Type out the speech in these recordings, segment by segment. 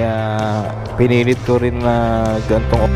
kaya pinilit ko rin na gantong.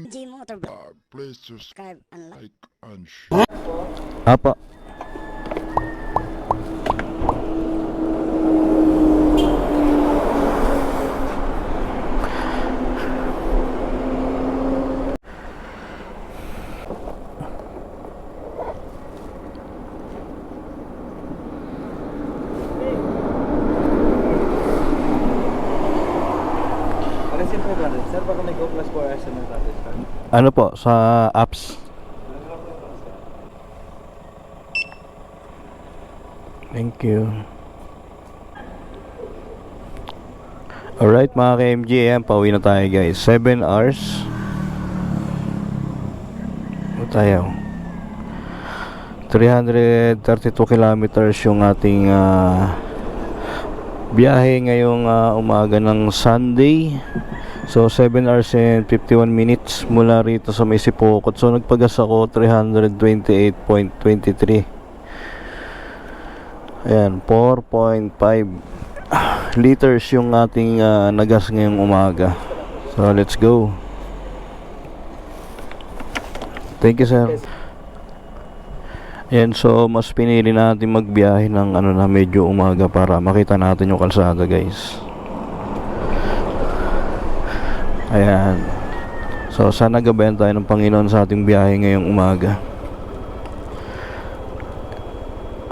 G Motorvlog. Please Subscribe and like. and share. Apa. Simple brother, sir, baka may Go Plus 4 SMS natin, sir. Ano po sa apps? Thank you. Alright mga ka-MG, ayan, pauwi na tayo guys. 7 hours. Ano tayo? 332 kilometers yung ating biyahe ngayong umaga ng Sunday. So 7 hours and 51 minutes mula rito sa may Sipokot. So nagpagas ako 328.23. Ayan, 4.5 liters yung ating nagas ngayong umaga. So let's go. Thank you sir. Ayan, so mas pinili natin magbiyahe ng medyo umaga para makita natin yung kalsada guys. Ayan. So sana gabayan tayo ng Panginoon sa ating biyahe ngayong umaga.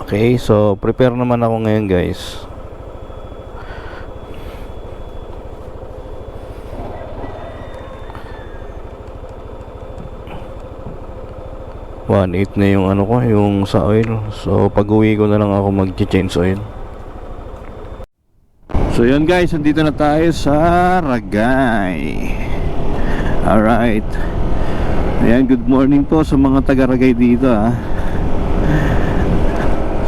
Okay, so prepare naman ako ngayon guys. $1.8 na yung yung sa oil. So pag uwi ko na lang ako mag-change oil. So yun guys, nandito na tayo sa Ragay. Alright. Ayan, good morning po sa mga taga-Ragay dito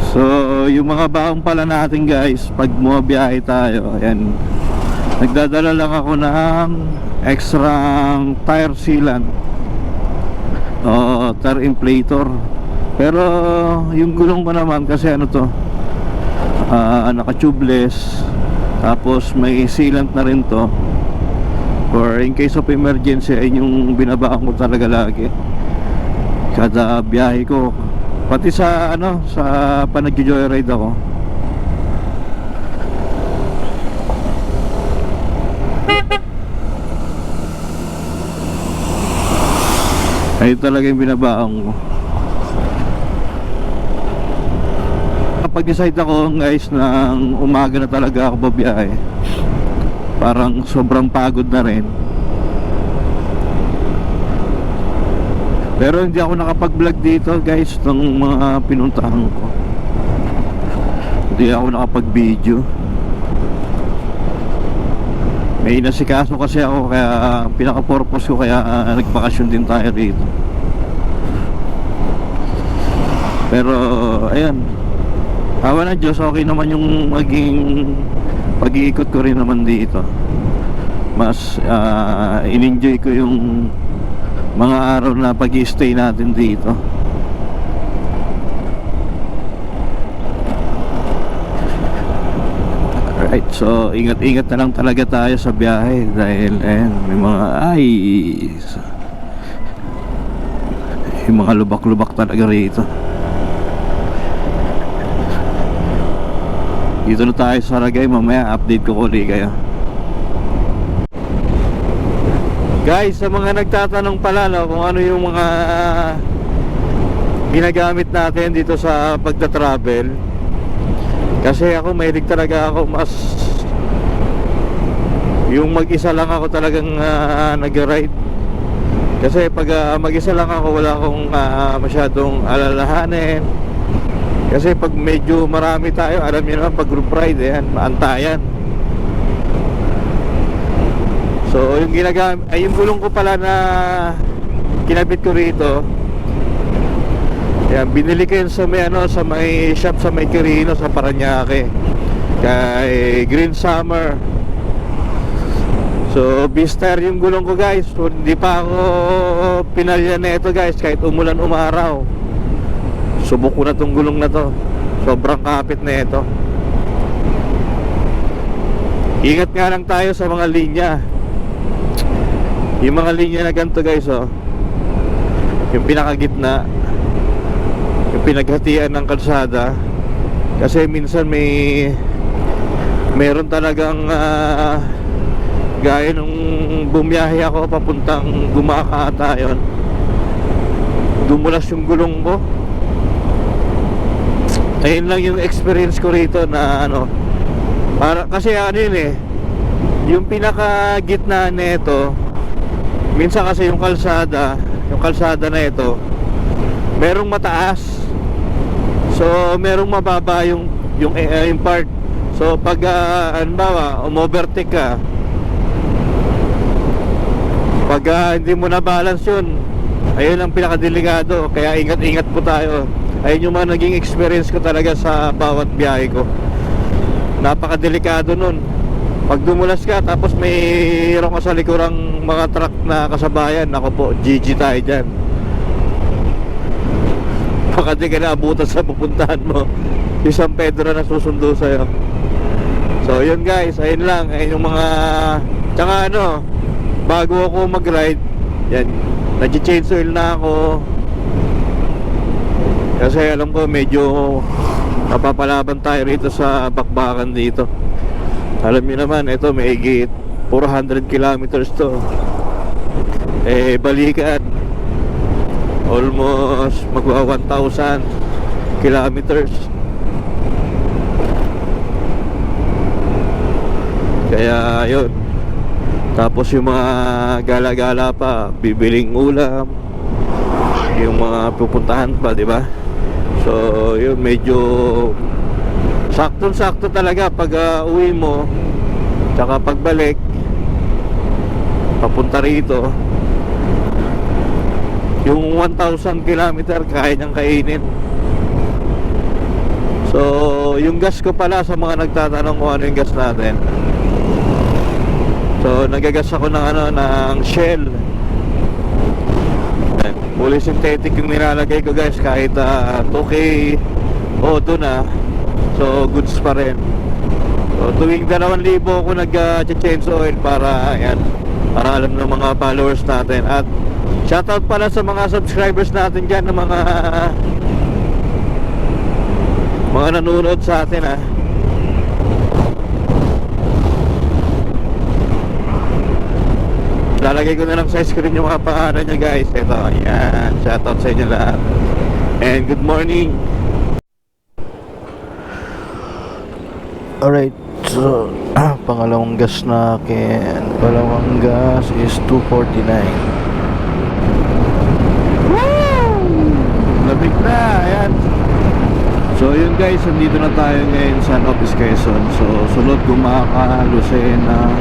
So yung mga baong pala natin guys, pag bumabiyahe tayo, ayan, nagdadala lang ako ng extra tire sealant o tire inflator. Pero yung gulong ko naman kasi naka-tubeless. Tapos may sealant na rin to for in case of emergency. Ay yung binabaan ko talaga lagi kada biyahe ko, pati sa sa panag-joyride ako. Ay talaga yung binabaan ko. Kapag decide ako guys ng umaga na talaga ako babiyahe, parang sobrang pagod na rin. Pero hindi ako nakapag-vlog dito guys ng mga pinuntahan ko. Hindi ako nakapag-video. May inasikaso kasi ako, kaya pinaka-purpose ko, kaya nagbakasyon din tayo rito. Pero ayan, awa na Diyos, okay naman yung maging pag-iikot ko rin naman dito. Mas in-enjoy ko yung mga araw na pag-i-stay natin dito. Alright, so ingat-ingat na lang talaga tayo sa biyahe dahil may mga Yung mga lubak-lubak talaga rito. Dito na tayo sa Saragay. Mamaya update ko ulit kayo. Guys, sa mga nagtatanong pala no, kung ano yung mga ginagamit natin dito sa pagta-travel, kasi ako mahilig talaga ako mas yung mag-isa lang ako talagang nag-ride. Kasi pag mag-isa lang ako, wala akong masyadong alalahanin. Kasi pag medyo marami tayo, alam niyo naman pag group ride, yan, maantayan. So yung ginagamit ay yung gulong ko pala na kinabit ko rito. Yan, binili ko yun sa may sa may shop sa may Quirino sa Parañaque. Kay Green Summer. So Bister yung gulong ko guys. So, hindi pa ako pinalyan na ito guys kahit umulan umaraw. Subok ko na tong gulong na to. Sobrang kapit na ito. Ingat nga lang tayo sa mga linya. Yung mga linya na ganito guys yung pinakagitna, yung pinaghatian ng kalsada. Kasi minsan meron talagang gaya nung bumiyahe ako papuntang Gumaca yun, dumulas yung gulong ko. Ayun lang yung experience ko rito na kasi yun yung pinakagitna nito, minsan kasi yung kalsada na ito merong mataas, so merong mababa yung part. So pag umovertake ka, pag hindi mo na balance yun, ayun ang pinakadelikado. Kaya ingat-ingat po tayo. Ayun yung mga naging experience ko talaga sa bawat biyahe ko. Napakadelikado nun. Pag dumulas ka tapos mayroon ka sa likurang mga truck na kasabayan, ako po, GG tayo dyan. Baka di ka naabutan sa pupuntahan mo. Yung San Pedro na susundo sa'yo. So yun guys, ayun lang. Ayun yung mga tsaka bago ako mag-ride, yan, nag-change oil na ako. Kasi alam ko medyo napapalaban tayo rito sa bakbakan dito. Alam niyo naman, ito may higit 400 kilometers to. Balikan almost magwa 1,000 kilometers. Kaya yun. Tapos yung mga gala-gala pa, bibiling ulam, yung mga pupuntahan pa, di ba? So yun, medyo saktong-sakto talaga pag uwi mo, tsaka pagbalik papunta rito, yung 1,000 kilometer kaya niyang kainin. So yung gas ko pala, sa mga nagtatanong kung ano yung gas natin, so nagagas ako ng Shell. Fully synthetic yung nilalagay ko guys, kahit 2K auto na, so goods pa rin. So tuwing 2,000 ako nag-change oil para alam ng mga followers natin. At shoutout pala sa mga subscribers natin dyan, na mga nanonood sa atin Lalagay ko na lang sa screen yung mga pangalan nyo guys. Ito, ayan, shoutout sa inyo lahat. And good morning. Alright, so pangalawang gas na akin. Pangalawang gas is 249. Woo! Lamig na, ayan. So yun guys, nandito na tayo ngayon sa Office Quezon. So sunod Gumaca, Lucena.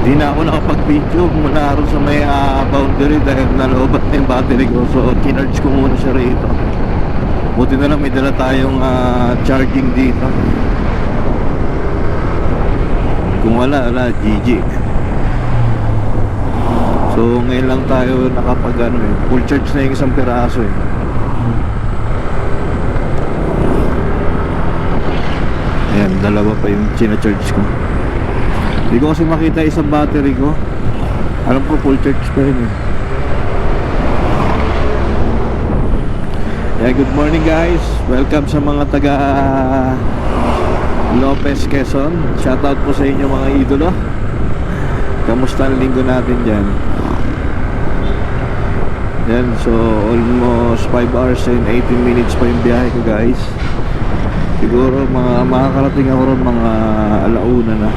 Di na ako nakapag-video mula ron sa may boundary dahil naloobat na yung battery ko. So kinarge ko muna siya rito. Buti na lang may dala tayong charging dito. Kung wala, GG. So ngayon lang tayo nakapag full charge na yung isang piraso Ayan, dalawa pa yung china-charge ko. Hindi ko kasi makita isang battery ko. Alam ko full charge pa rin Yeah, good morning guys. Welcome sa mga taga Lopez, Quezon. Shoutout po sa inyo mga idolo. Kamusta ang linggo natin dyan? Yan, so almost 5 hours and 18 minutes pa yung biyahe ko guys. Siguro makakarating ako ron mga alauna na.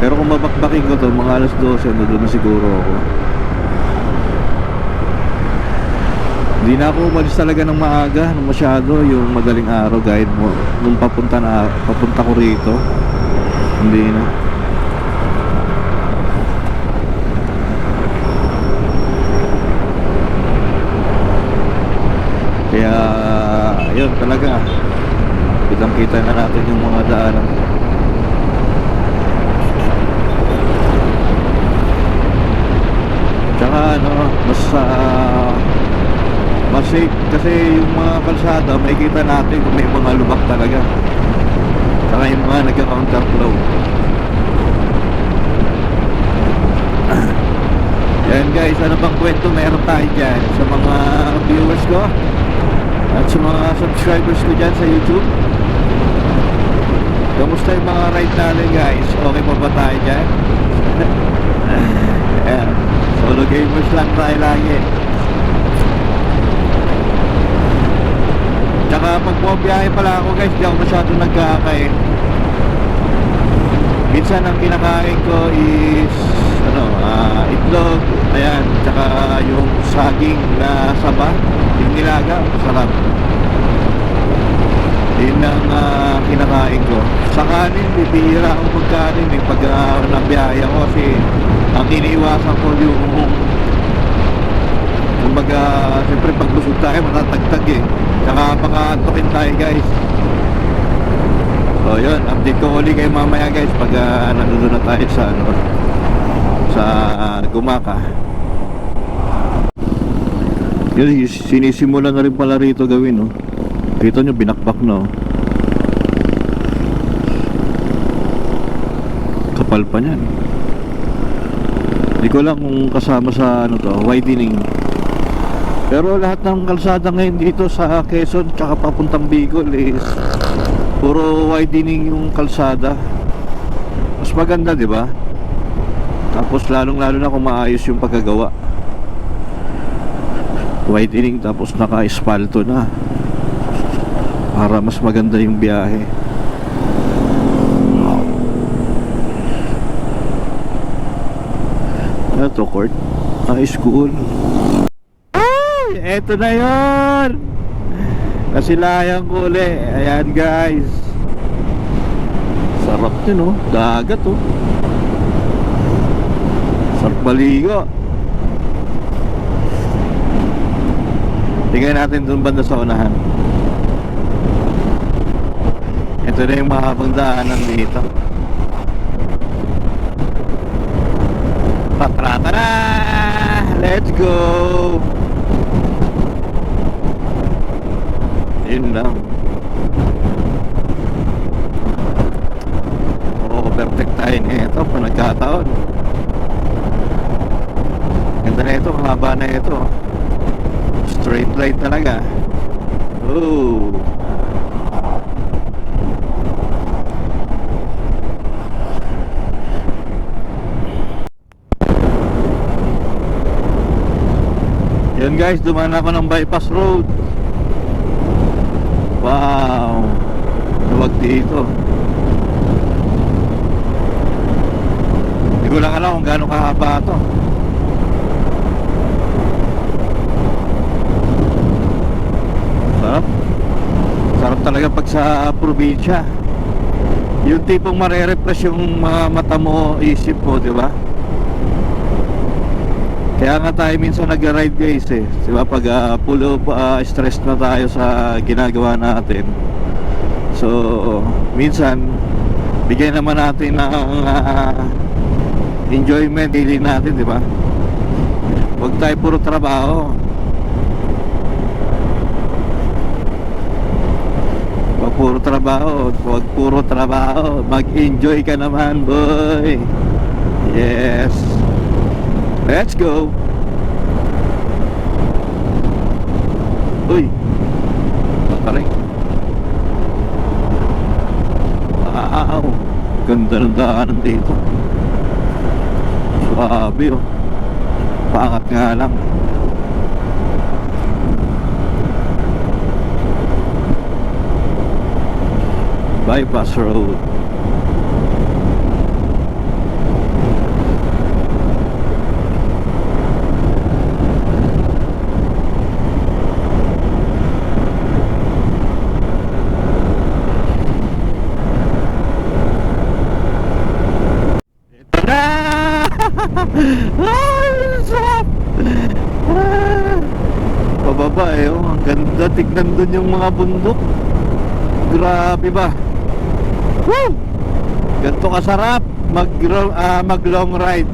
Pero kung mabakbakin ko to, mga alas 12 na doon na siguro ako. Hindi na ako umalis talaga ng maaga, ng masyado, yung madaling araw guide mo. Nung papunta ko rito, hindi na. Kaya, yun talaga. Kitang-kita na natin yung mga daanan. Tsaka mas safe kasi yung mga kalsada makikita natin kung may mga lubak talaga, saka yung mga nagka-counterflow. Yan guys, ano bang kwento meron tayo dyan sa mga viewers ko at sa mga subscribers ko dyan sa YouTube? Kamusta yung mga ride natin guys? Okay pa ba tayo dyan? Ayan, solo gamers lang tayo lagi. Tsaka pag bumabiyahe pala ako guys, di ako masyado nagkakain. Minsan ang kinakain ko is itlog, ayan, tsaka yung saging na saba, yung nilaga, masarap. Yun ang kinakain ko. Sa kanin, bibihira ako magkanin pag nabiyahe ako kasi ang iniiwasan ko yung kumbaga, siyempre pag busog tayo matatagtag eh. Tsaka makaantokin tayo guys. So yun, update ko uli kayo mamaya guys pag nandun na tayo sa Gumaka. Yun, sinisimula na rin pala rito gawin, no? Kita nyo, binakbak na, oh. Kapal pa nyan. Hindi ko lang kung kasama sa widening. Pero lahat ng kalsada ngayon dito sa Quezon tsaka papuntang Bicol is puro widening yung kalsada. Mas maganda, di ba? Tapos lalong lalo na kung maayos yung pagkagawa. Widening tapos naka-espalto na para mas maganda yung biyahe. Ito court, high school. Eto na yun, Kasilayan ko uli. Ayan guys, sarap din, oh. Dagat, oh. Sarap maligo. Tingnan natin dun banda sa unahan. Ito na yung mahabang daanan dito. Patratara! Let's go! Yun lang. Perfect tayo nito pa nagkataon. Ganda na ito, haba na ito. Straight line talaga. Oh. Yan guys, dumaan ako ng bypass road. Wow, luwag dito. Hindi ko lang alam kung gaano kahaba ito. Sarap. Sarap talaga pag sa probinsya. Yung tipong marerefresh yung mga mata mo, isip mo, di ba? Kaya nga tayo minsan nag-ride guys eh, di ba? Pag full of stress na tayo sa ginagawa natin. So minsan bigyan naman natin ng enjoyment daily natin, di ba? Huwag tayo puro trabaho. Huwag puro trabaho. Huwag puro trabaho. Mag-enjoy ka naman, boy. Yes. Let's go. Uy, pataring. Wow, ganda ng daanan dito. Swabe oh. Paangat nga lang. Bypass road. Ito na! Ay, sarap! Ah, pababa eh, oh. Ang ganda, tignan dun yung mga bundok. Grabe ba? Woo! Ganto kasarap mag long ride.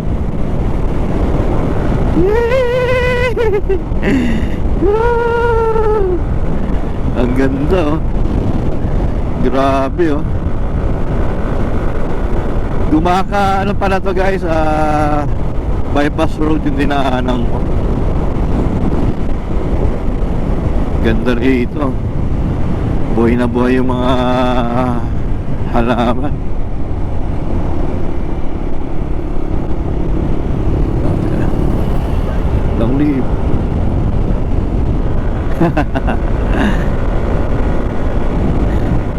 Woo! Ang ganda oh. Grabe oh. Dumaka ano pala to guys, bypass road yung dinaanan ko. Ganda rito. Buhay na buhay yung mga halaman. Long live.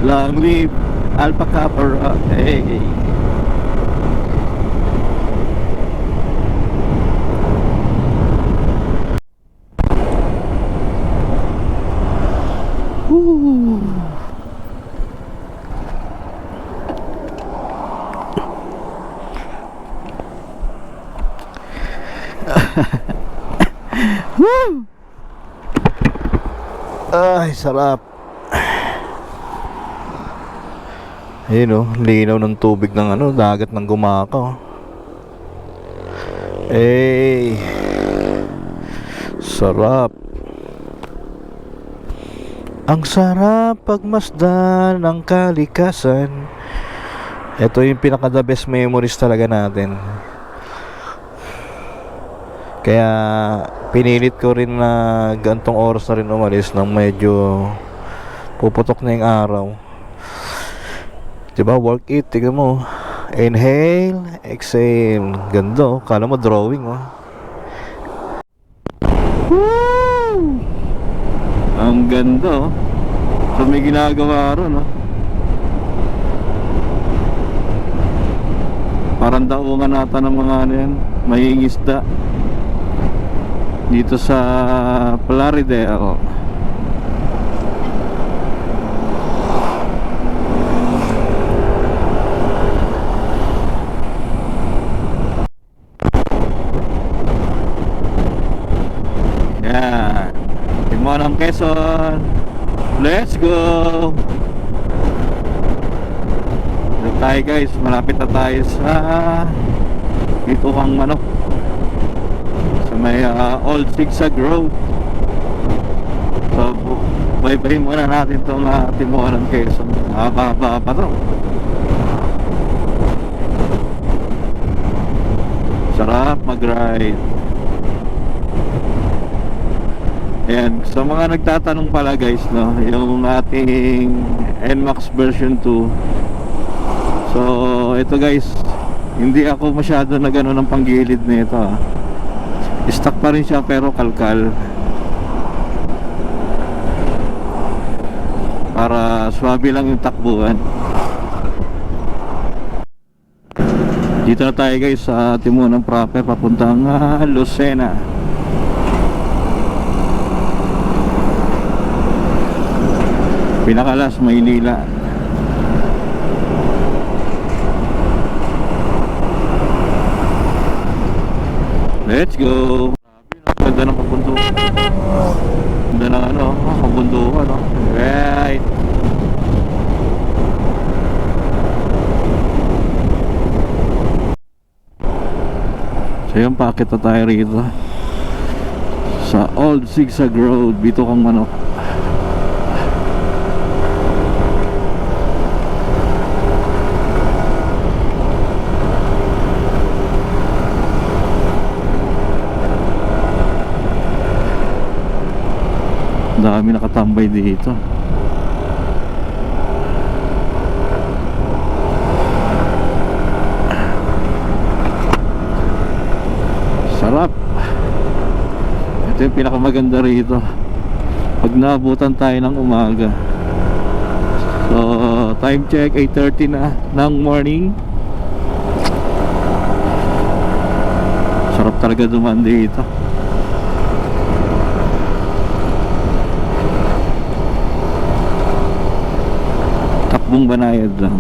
Long live Alpha Kappa. Hey. Woo. Woo! Ay, sarap. Ayun oh, linaw ng tubig ng ano, dagat ng Gumaka. Eh, sarap. Ang sarap pagmasdan ng kalikasan. Ito yung pinaka the best memories talaga natin. Kaya pinilit ko rin na gantong oras na rin umalis nang medyo puputok na yung araw. Diba, work it, tignan mo. Inhale, exhale. Ganda oh, kala mo drawing oh. Woo! Ang ganda oh. So may ginagawa ron oh. Parang daungan nata ng mga ano yan, may isda dito sa Plaridel oh. Yan, Timonong Quezon. Let's go. Dito tayo guys, malapit na tayo sa dito kang manok sa may Old Zigzag Road. So bye-bye muna natin itong Timonong Quezon. Haba-haba pa to. Sarap mag-ride. Ayan, sa mga nagtatanong pala guys, no, yung ating NMAX version 2. So, ito guys, hindi ako masyado na gano'n ng panggilid na ito. Stock pa rin siya pero kalkal. Para swabe lang yung takbuhan. Dito na tayo guys sa Timonong proper, papuntang Lucena. Pinakalas, Maynila. Let's go. Ganda ng pabundukan. Ganda ng ano, pabundukan, no? Right. So yun, paakit na tayo rito sa Old Zigzag Road, Bito Kang Manok. Dami nakatambay dito. Sarap. Ito yung pinakamaganda rito pag naabutan tayo ng umaga. So time check 8:30 na ng morning. Sarap talaga dumaan dito. Takbong banayad lang.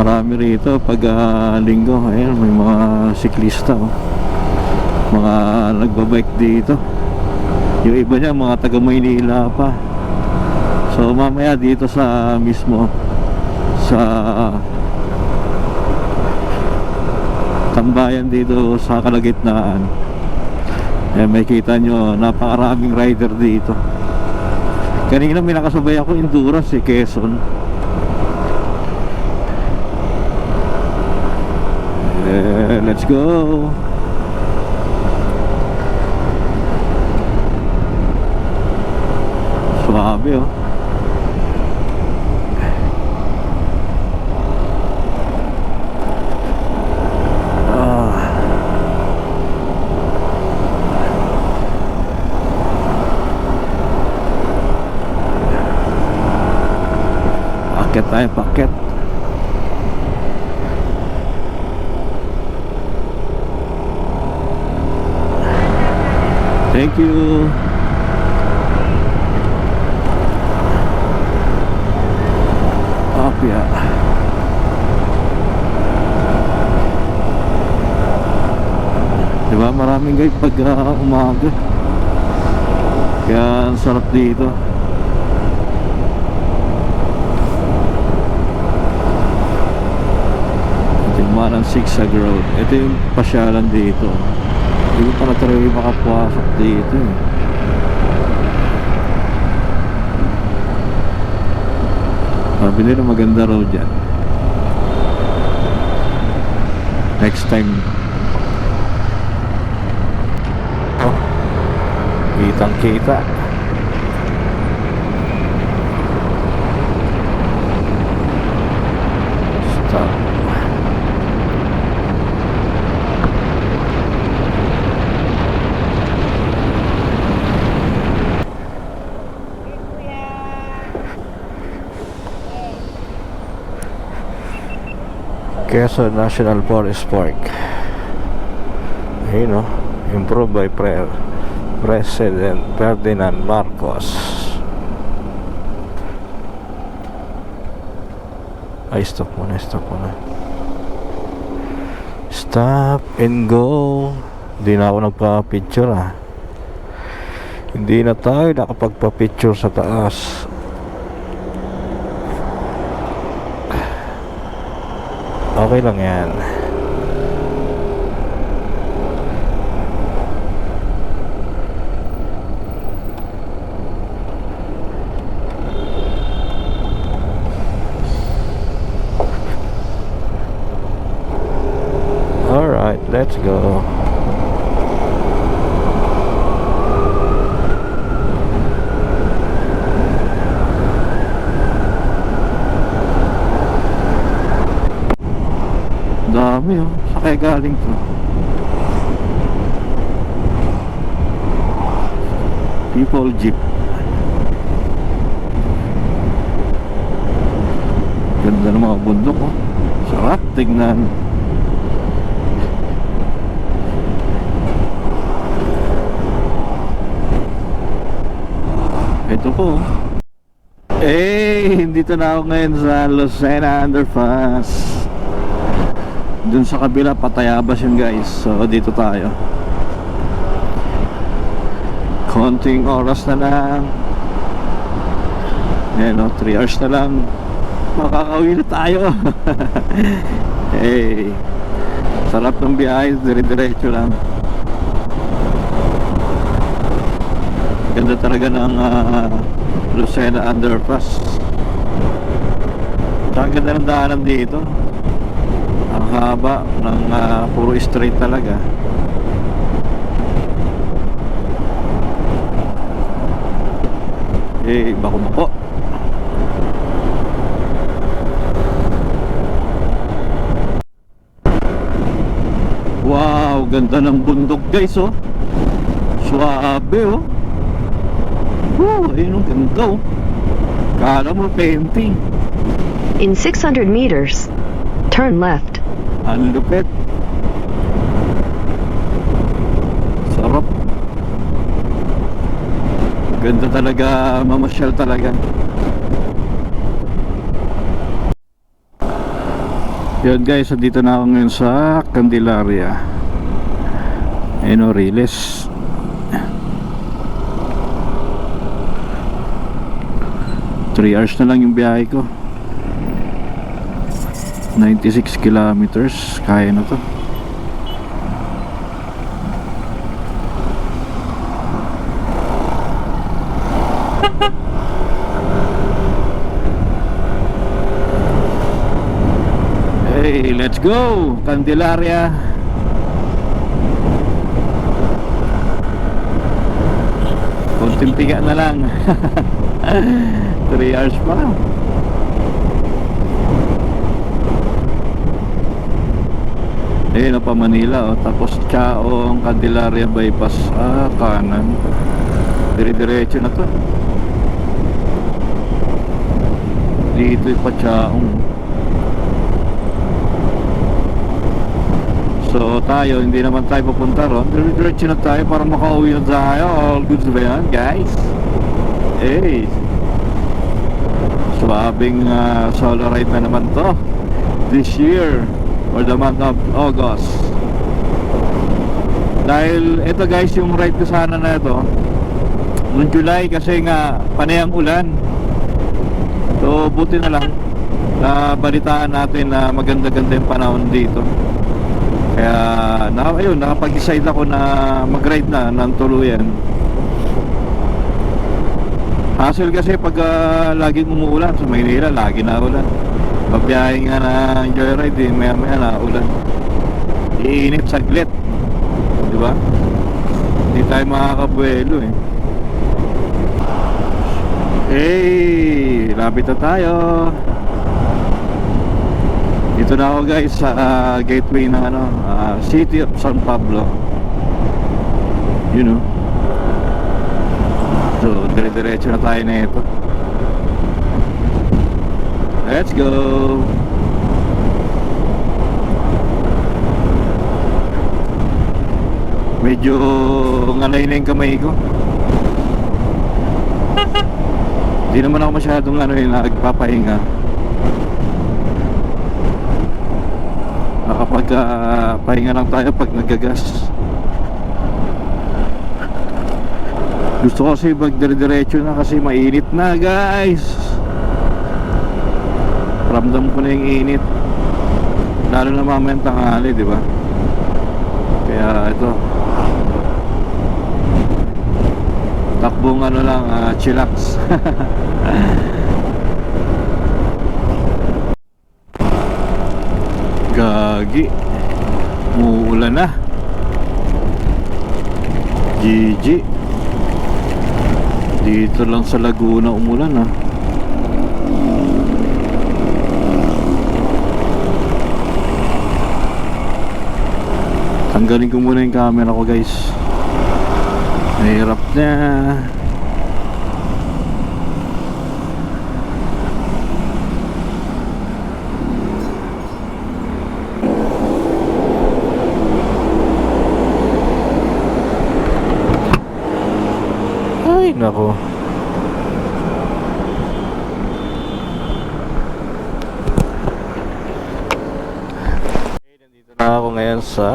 Marami rito pag linggo. Ayan, may mga siklista, oh. Mga nagbabike dito. Yung iba niya mga taga Maynila pa. So mamaya dito sa mismo sa tambayan dito sa kalagitnaan, may kita nyo napakaraming rider dito. Kanina may nakasabay ako endurance, Quezon. Let's go. Suabe, oh. Paket tayo, paket. Thank you. Apia. Diba maraming guys pag umaga. Kaya ang sarap dito. Tingnan ang Zigzag Road. Ito yung pasyalan dito. Hindi ko pa na-try makapasok dito, eh. Sabi nila maganda road yan. Next time. Oh, kitang kita. Stop. Quezon National Forest Park. Ayun, oh, improved by President Ferdinand Marcos. Ay, stop muna. Stop and go. Hindi na ako nagpa-picture, ah. Hindi na tayo nakapagpa-picture sa taas. Okay lang yan. Alright, let's go. Dami, oh. Sakay galing to. People jeep. Ganda ng mga bundok, oh. Sarap tignan. Ito po. Dito na ako ngayon sa Lucena Underpass. Dun sa kabila Patayabas yun, guys. So dito tayo. Konting oras na lang. Ayan, 3 hours na lang. Makakauwi na tayo. Sarap ng biyahe. Dire-diretso lang. Ganda talaga ng Lucena Underpass. Ang ganda ng daanan dito. ang haba ng puro straight talaga. Bako-bako. Wow, ganda ng bundok guys, oh. Suabe, oh. Ayun, ang ganda, oh. Kala mo painting. In 600 meters, turn left. Ang lupit. Sarap. Ganda talaga, mamasyal talaga. Yun guys, dito na ako ngayon sa Candelaria. Ayun o, Riles. Three hours na lang yung biyahe ko. 96 kilometers. Kaya na to. Hey, let's go! Candelaria. Konting piga na lang. 3 hours pa. Ayun na pa Manila, oh. Tapos Chaong, Candelaria bypass. Kanan. Dire-diretso na to. Dito pa Chaong. So tayo, hindi naman tayo pupunta ron. Diretso na tayo para makauwi na tayo. All goods ba yan, guys? Hey, swabing solo ride na naman to this year for the month of August. Dahil ito guys, yung ride ko sana na ito noong July, kasi nga panay ang ulan. So buti na lang na balitaan natin na maganda-ganda yung panahon dito. Kaya ayun, nakapag-decide ako na mag-ride na ng tuluyan. Hassle kasi pag laging umuulan sa Maynila, lagi na ulan. Pabiyahe nga na joyride, maya-maya na ulan. Iinit saglit, di ba? Hindi tayo makakabuelo eh. Hey, lapit na tayo. Dito na ako guys sa gateway ng City of San Pablo. You know. So, dire-diretso na tayo na ito. Let's go. Medyo ngalay na yung kamay ko. Hindi naman ako masyadong nagpapahinga. Kapag pahinga lang tayo pag nagagas. Gusto ko kasi magdire-diretso na kasi mainit na guys. Ramdam ko na yung init. Lalo na mamayang tanghali, di ba? Kaya ito, takbong lang, chillax. Gagi, muulan na. GG. Dito lang sa Laguna umulan ha. Tanggalin ko muna yung camera ko guys. Mahirap na. Ay nako. Nandito na ako ngayon sa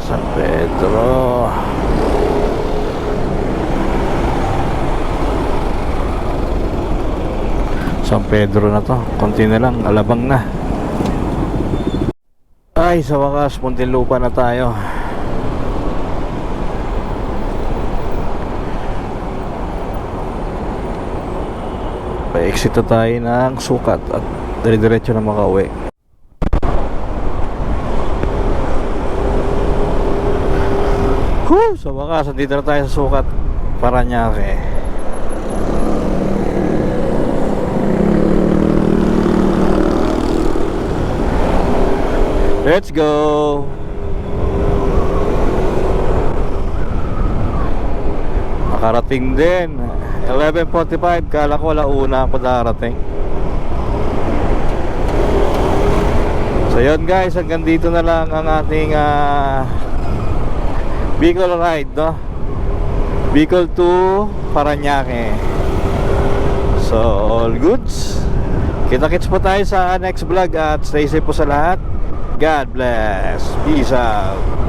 San Pedro. San Pedro na to. Konti na lang, Alabang na. Ay, sa wakas, Muntinlupa na tayo. Pa-exit na tayo ng Sukat at dire-diretso na makauwi. wakas, dito na tayo sa sukat Parañaque. Let's go! Nakarating din. 11:45, kala ko una ako darating. So yun guys, hanggang dito na lang ang ating Bicol ride, no? Bicol to Parañaque. So all goods. Kita-kits po tayo sa next vlog at stay safe po sa lahat. God bless. Peace out.